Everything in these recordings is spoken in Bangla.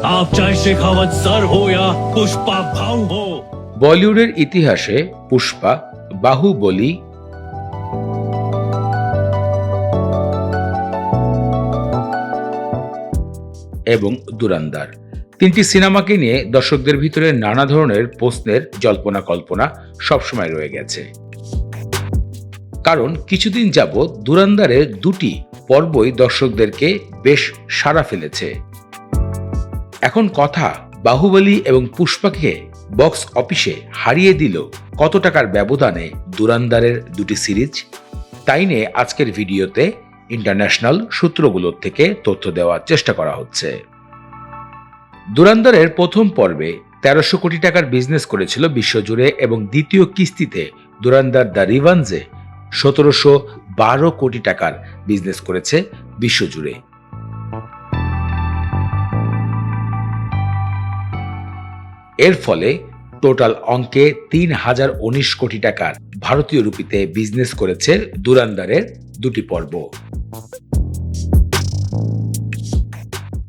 आप चाहे शेखावत सर हो या पुष्पा भाऊ हो। বলিউডের ইতিহাসে পুষ্পা, বাহুবলী এবং দুরান্দার তিনটি সিনেমাকে নিয়ে দর্শকদের ভিতরে নানা ধরনের প্রশ্নের জল্পনা কল্পনা সবসময় রয়ে গেছে। কারণ কিছুদিন যাবৎ দুরান্দারের দুটি পর্বই দর্শকদেরকে বেশ সাড়া ফেলেছে। এখন কথা, বাহুবলী এবং পুষ্পাকে বক্স অফিসে হারিয়ে দিল কত টাকার ব্যবধানে দুরান্দারের দুটি সিরিজ, তাই নিয়ে আজকের ভিডিওতে ইন্টারন্যাশনাল সূত্রগুলোর থেকে তথ্য দেওয়ার চেষ্টা করা হচ্ছে। দুরান্দারের প্রথম পর্বে ১৩০০ কোটি টাকার বিজনেস করেছিল বিশ্বজুড়ে এবং দ্বিতীয় কিস্তিতে দুরান্দার দ্য রিভাঞ্জে ১৭১২ কোটি টাকার বিজনেস করেছে বিশ্বজুড়ে। এর ফলে টোটাল অঙ্কে ৩,০১৯ কোটি টাকার ভারতীয় রুপিতে বিজনেস করেছে দুরান্দারের দুটি পর্ব।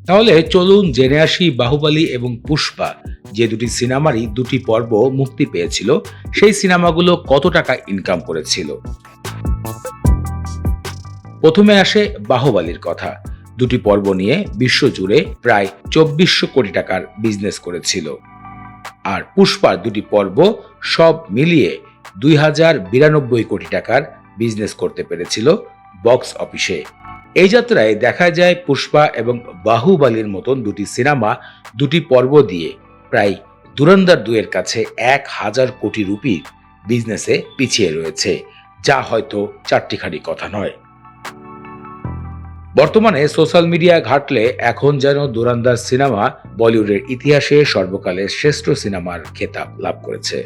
তাহলে চলুন জেনে আসি বাহুবলী এবং পুষ্পা যে দুটি সিনেমারই দুটি পর্ব মুক্তি পেয়েছিল সেই সিনেমাগুলো কত টাকা ইনকাম করেছিল। প্রথমে আসে বাহুবলীর কথা। দুটি পর্ব নিয়ে বিশ্বজুড়ে প্রায় ২৪০০ কোটি টাকার বিজনেস করেছিল। আর পুষ্পার দুটি পর্ব সব মিলিয়ে ২,০৯২ কোটি টাকার বিজনেস করতে পেরেছিল বক্স অফিসে। এই যাত্রায় দেখা যায় পুষ্পা এবং বাহুবলীর মতন দুটি সিনেমা দুটি পর্ব দিয়ে প্রায় দুরন্দার ২-এর কাছে ১,০০০ কোটি রুপির বিজনেসে পিছিয়ে রয়েছে, যা হয়তো চারটিখানি কথা নয়। বর্তমানে সোশ্যাল মিডিয়া ঘাটলে এখন যেন দুরান্দার সিনেমা বলিউডের ইতিহাসে সর্বকালের শ্রেষ্ঠ সিনেমার খেতাব লাভ করেছে।